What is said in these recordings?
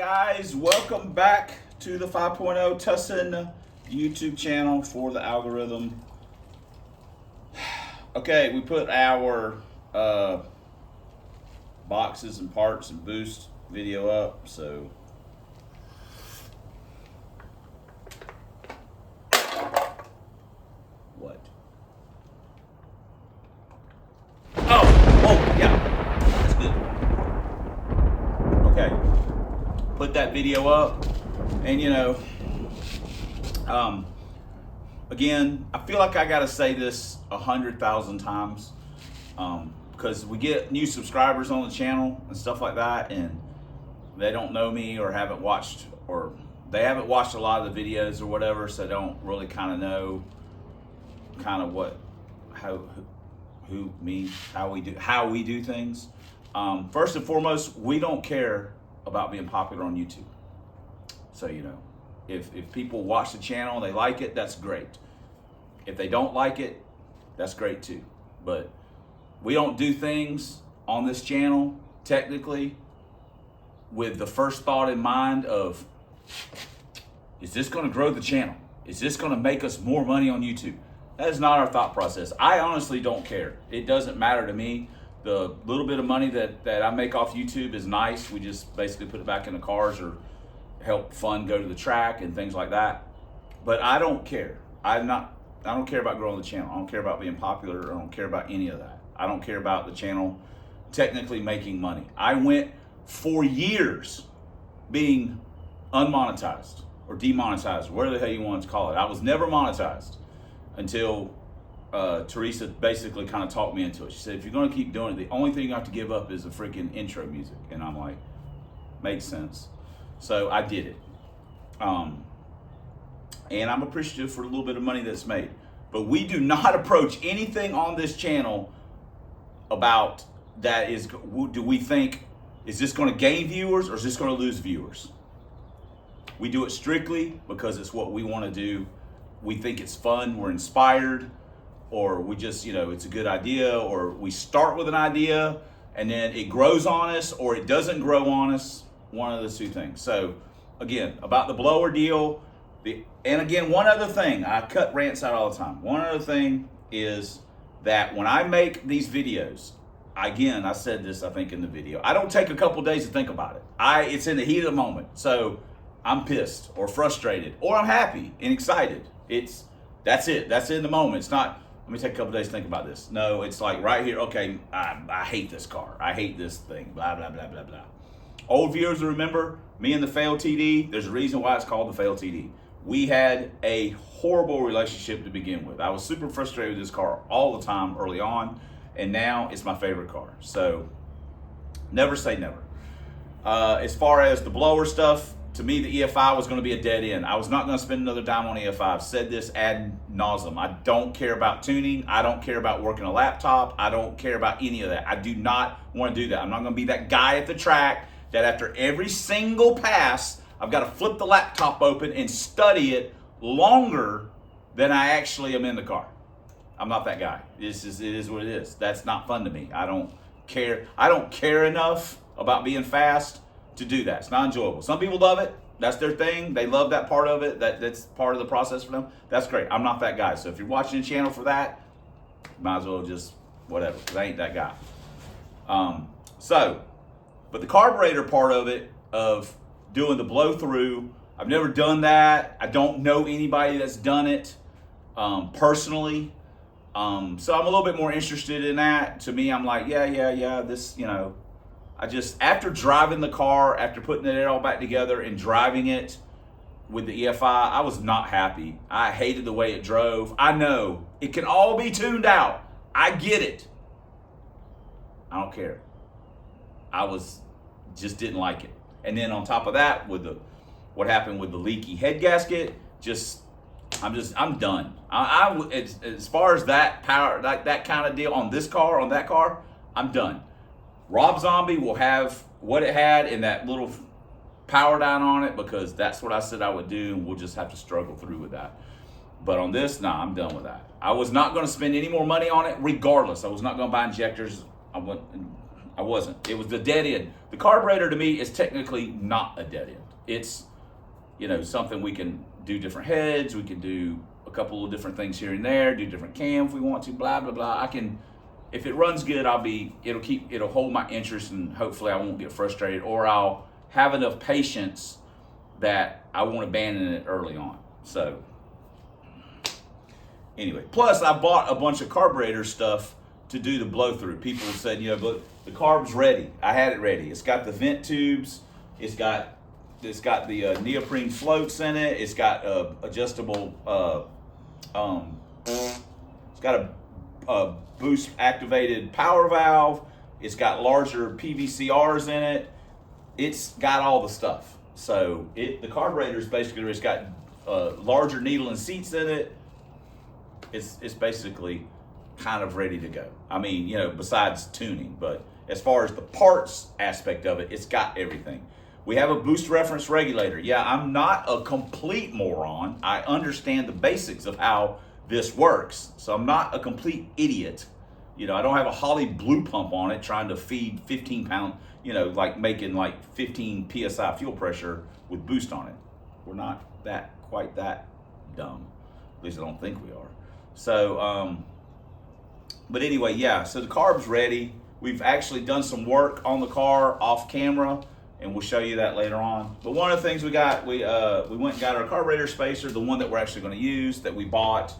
Guys, welcome back to the 5.0 Tussin YouTube channel for the algorithm. Okay, we put our boxes and parts and boost video up, so what? Oh yeah, that's good. Okay. Put that video up, and again, I feel like I gotta say this 100,000 times because we get new subscribers on the channel and stuff like that, and they don't know me or haven't watched, or they haven't watched a lot of the videos or whatever, so they don't really kind of know what, how we do things. First and foremost, we don't care about being popular on YouTube. So, if people watch the channel and they like it, that's great. If they don't like it, that's great too. But we don't do things on this channel technically with the first thought in mind of, is this going to grow the channel? Is this going to make us more money on YouTube? That is not our thought process. I honestly don't care. It doesn't matter to me. The little bit of money that I make off YouTube is nice. We just basically put it back in the cars or help fund go to the track and things like that. But I don't care. I don't care about growing the channel. I don't care about being popular. I don't care about any of that. I don't care about the channel technically making money. I went for years being unmonetized or demonetized, whatever the hell you want to call it. I was never monetized until Teresa basically kind of talked me into it. She said, if you're going to keep doing it, the only thing you have to give up is the freaking intro music. And I'm like, makes sense. So I did it. And I'm appreciative for the little bit of money that's made. But we do not approach anything on this channel about that is, do we think, is this going to gain viewers or is this going to lose viewers? We do it strictly because it's what we want to do. We think it's fun, we're inspired, or we just, it's a good idea, or we start with an idea and then it grows on us or it doesn't grow on us, one of the two things. So again, about the blower deal, and again, one other thing, I cut rants out all the time. One other thing is that when I make these videos, again, I said this, I think in the video, I don't take a couple days to think about it. It's in the heat of the moment. So I'm pissed or frustrated or I'm happy and excited. That's it. That's in the moment. It's not, let me take a couple days to think about this. No, it's like right here. Okay, I hate this car. I hate this thing. Blah, blah, blah, blah, blah. Old viewers remember me and the failed TD. There's a reason why it's called the failed TD. We had a horrible relationship to begin with. I was super frustrated with this car all the time early on, and now it's my favorite car. So never say never. As far as the blower stuff, to me, the EFI was going to be a dead end. I was not going to spend another dime on EFI. I've said this ad nauseum. I don't care about tuning. I don't care about working a laptop. I don't care about any of that. I do not want to do that. I'm not going to be that guy at the track that after every single pass, I've got to flip the laptop open and study it longer than I actually am in the car. I'm not that guy. It is what it is. That's not fun to me. I don't care. I don't care enough about being fast to do that. It's not enjoyable. Some people love it. That's their thing. They love that part of it. That's part of the process for them. That's great. I'm not that guy. So if you're watching the channel for that, might as well just whatever, because I ain't that guy. But the carburetor part of it, of doing the blow through, I've never done that. I don't know anybody that's done it personally. So I'm a little bit more interested in that. To me, I'm like, yeah, this, I just, after driving the car, after putting it all back together and driving it with the EFI, I was not happy. I hated the way it drove. I know it can all be tuned out. I get it. I don't care. Just didn't like it. And then on top of that, with what happened with the leaky head gasket, I'm done. As far as that power, that kind of deal on that car, I'm done. Rob Zombie will have what it had in that little power down on it, because that's what I said I would do, and we'll just have to struggle through with that. But on this, nah, I'm done with that. I was not going to spend any more money on it regardless. I was not going to buy injectors. I'm I wasn't. It was the dead end. The carburetor to me is technically not a dead end. It's, you know, something we can do different heads. We can do a couple of different things here and there, do different cam if we want to, blah, blah, blah. I can, if it runs good, it'll hold my interest, and hopefully I won't get frustrated, or I'll have enough patience that I won't abandon it early on. So anyway, plus I bought a bunch of carburetor stuff to do the blow through. People said, you know, but the carb's ready. I had it ready. It's got the vent tubes. It's got the neoprene floats in it. It's got adjustable. It's got a boost activated power valve. It's got larger PVCRs in it. It's got all the stuff. So the carburetor is basically, it's got larger needle and seats in it. It's basically kind of ready to go. I mean, you know, besides tuning, but as far as the parts aspect of it, it's got everything. We have a boost reference regulator. Yeah, I'm not a complete moron. I understand the basics of how this works. So I'm not a complete idiot. You know, I don't have a Holly blue pump on it trying to feed 15 pound, you know, like making like 15 PSI fuel pressure with boost on it. We're not quite that dumb. At least I don't think we are. So, but anyway, yeah, so the carb's ready. We've actually done some work on the car off camera, and we'll show you that later on. But one of the things we got, we went and got our carburetor spacer, the one that we're actually going to use that we bought.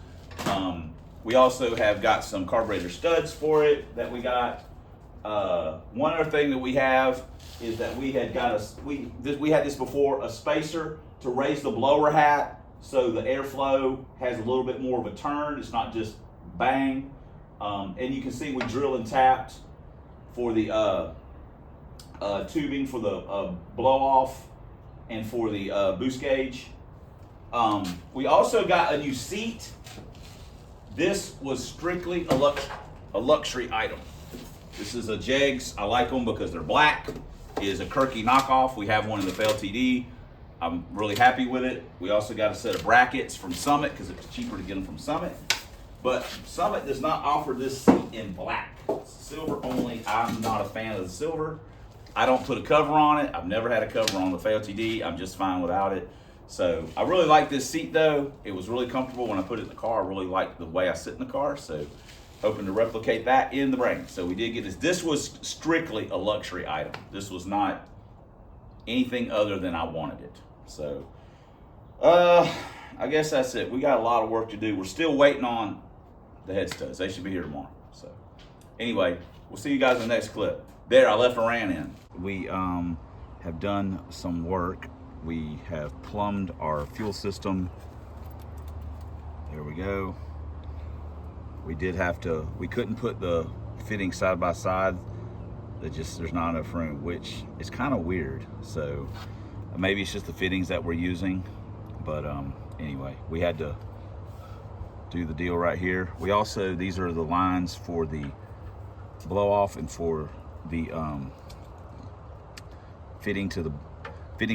We also have got some carburetor studs for it that we got. One other thing that we have is that we had this before, a spacer to raise the blower hat so the airflow has a little bit more of a turn. It's not just bang. And you can see we drill and tapped for the tubing for the blow off and for the boost gauge. We also got a new seat. This was strictly a luxury item. This is a Jegs. I like them because they're black. It is a Kirky knockoff. We have one in the LTD. I'm really happy with it. We also got a set of brackets from Summit because it was cheaper to get them from Summit. But Summit does not offer this seat in black. It's silver only. I'm not a fan of the silver. I don't put a cover on it. I've never had a cover on the LTD. I'm just fine without it. So I really like this seat though. It was really comfortable when I put it in the car. I really like the way I sit in the car. So hoping to replicate that in the brain. So we did get this. This was strictly a luxury item. This was not anything other than I wanted it. So I guess that's it. We got a lot of work to do. We're still waiting on the head studs. They should be here tomorrow. So anyway, we'll see you guys in the next clip. There, I left Iran in. We have done some work. We have plumbed our fuel system. There we go. We did have to, we couldn't put the fittings side by side. There's not enough room, which is kind of weird. So maybe it's just the fittings that we're using. But anyway, we had to do the deal right here. We also, these are the lines for the blow off and for the fitting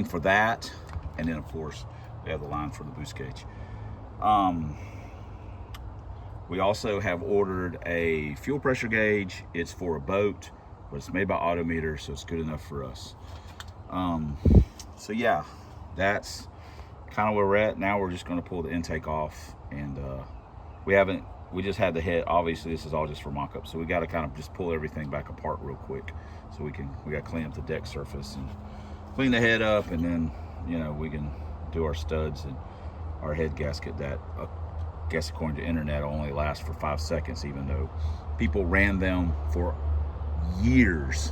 for that, and then of course we have the line for the boost gauge. We also have ordered a fuel pressure gauge. It's for a boat, but it's made by Autometer, so it's good enough for us. So yeah, that's kind of where we're at. Now we're just going to pull the intake off, and we just had the head. Obviously this is all just for mock-up, so we got to kind of just pull everything back apart real quick so we got to clean up the deck surface and clean the head up, and then, you know, we can do our studs and our head gasket that I guess according to internet only lasts for 5 seconds, even though people ran them for years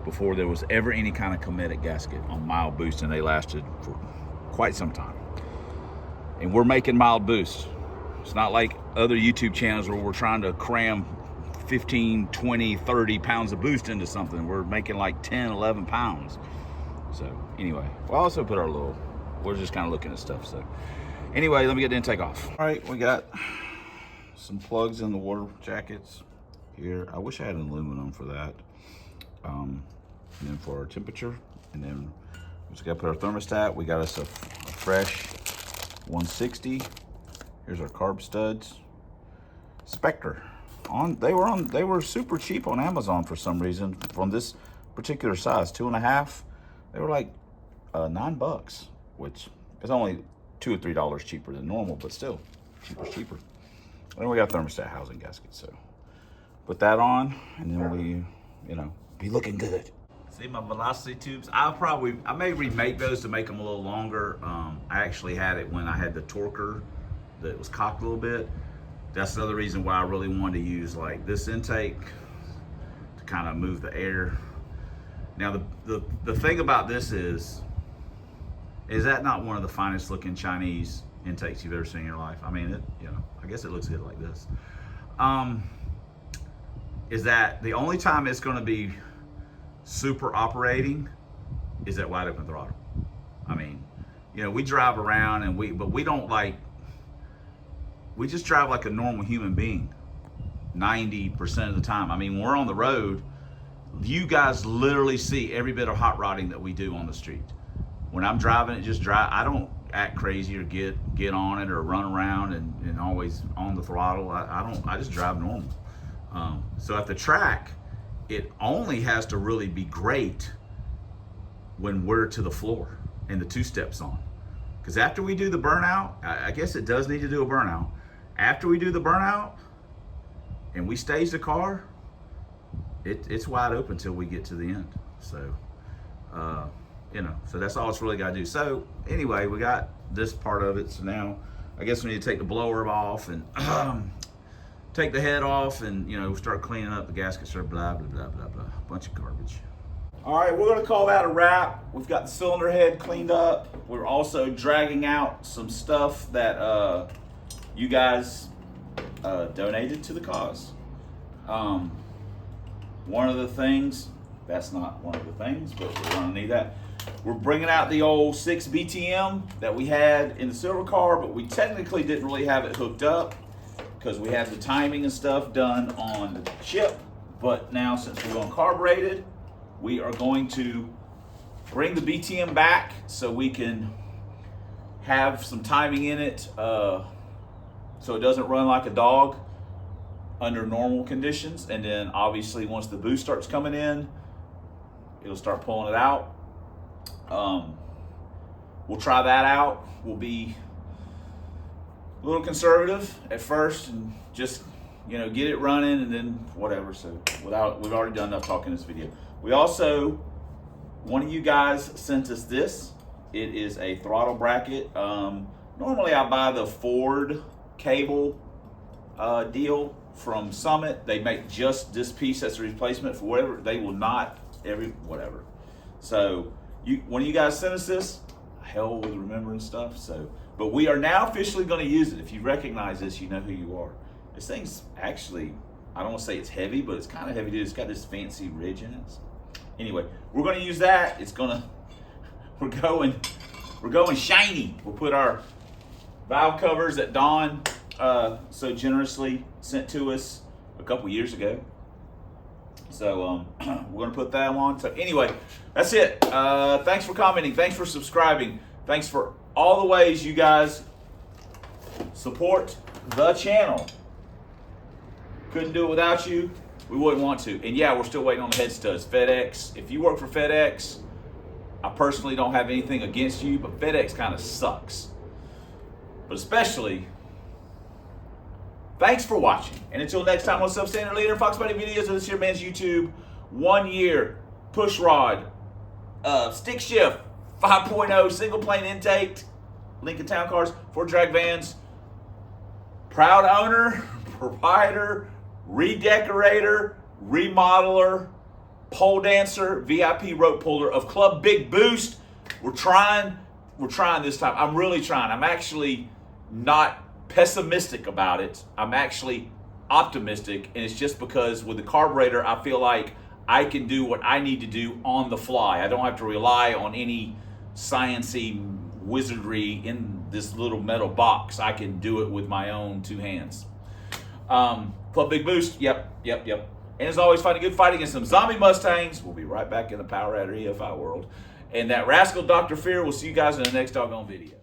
before there was ever any kind of Cometic gasket on mild boost, and they lasted for quite some time. And we're making mild boost. It's not like other YouTube channels where we're trying to cram 15, 20, 30 pounds of boost into something. We're making like 10, 11 pounds. So anyway, we'll also put we're just kind of looking at stuff. So anyway, let me get the intake off. All right, we got some plugs in the water jackets here. I wish I had an aluminum for that. And then for our temperature, and then we just got to put our thermostat. We got us a fresh 160. Here's our carb studs. SPECTRE. they were super cheap on Amazon for some reason from this particular size, 2.5. They were like $9, which is only $2 or $3 cheaper than normal, but still cheaper. Then we got thermostat housing gaskets, so put that on, and then we, be looking good. See my velocity tubes? I may remake those to make them a little longer. I actually had it when I had the torquer that was cocked a little bit. That's another reason why I really wanted to use like this intake to kind of move the air. Now the thing about this is that not one of the finest looking Chinese intakes you've ever seen in your life? I mean, I guess it looks good like this. Is that the only time it's going to be super operating is at wide open throttle. I mean, we drive around and we just drive like a normal human being 90% of the time. I mean, when we're on the road, you guys literally see every bit of hot rodding that we do on the street. When I'm driving it, I don't act crazy or get on it or run around and always on the throttle. I just drive normal. So at the track, it only has to really be great when we're to the floor and the 2-step's on. Because after we do the burnout, I guess it does need to do a burnout. After we do the burnout and we stage the car, it's wide open till we get to the end. So, so that's all it's really got to do. So anyway, we got this part of it. So now I guess we need to take the blower off and take the head off and, start cleaning up the gaskets or blah, blah, blah, blah, blah. Bunch of garbage. All right, we're gonna call that a wrap. We've got the cylinder head cleaned up. We're also dragging out some stuff that you guys donated to the cause. One of the things, that's not one of the things, but we're gonna need that. We're bringing out the old 6 BTM that we had in the silver car, but we technically didn't really have it hooked up because we had the timing and stuff done on the chip. But now, since we're going carbureted, we are going to bring the BTM back so we can have some timing in it so it doesn't run like a dog under normal conditions. And then obviously once the boost starts coming in, it'll start pulling it out. We'll try that out. We'll be a little conservative at first and just get it running and then whatever. So we've already done enough talking in this video. We also, one of you guys sent us this. It is a throttle bracket. Normally I buy the Ford cable deal from Summit. They make just this piece as a replacement for whatever. They will not whatever. So one of you guys sent us this. Hell with remembering stuff. So, but we are now officially going to use it. If you recognize this, you know who you are. This thing's actually, I don't want to say it's heavy, but it's kind of heavy dude. It's got this fancy ridge in it. Anyway, we're going to use that. We're going shiny. We'll put our valve covers that Don so generously sent to us a couple years ago. So we're going to put that on. So anyway, that's it. Thanks for commenting. Thanks for subscribing. Thanks for all the ways you guys support the channel. Couldn't do it without you. We wouldn't want to. And yeah, we're still waiting on the head studs. FedEx, if you work for FedEx, I personally don't have anything against you, but FedEx kind of sucks. But especially, thanks for watching. And until next time, what's up, Standard Leader? Fox Buddy Videos of this here man's YouTube. 1 year, push rod, stick shift, 5.0, single plane intake, Lincoln Town Cars, Ford drag vans. Proud owner, provider, redecorator, remodeler, pole dancer, VIP rope puller of Club Big Boost. We're trying this time. I'm really trying. I'm actually not pessimistic about it. I'm actually optimistic, and it's just because with the carburetor, I feel like I can do what I need to do on the fly. I don't have to rely on any sciencey wizardry in this little metal box. I can do it with my own 2 hands. Club Big Boost, yep. And as always, fighting a good fight against some zombie Mustangs. We'll be right back in the Power Adder EFI world. And that rascal Dr. Fear, we'll see you guys in the next doggone video.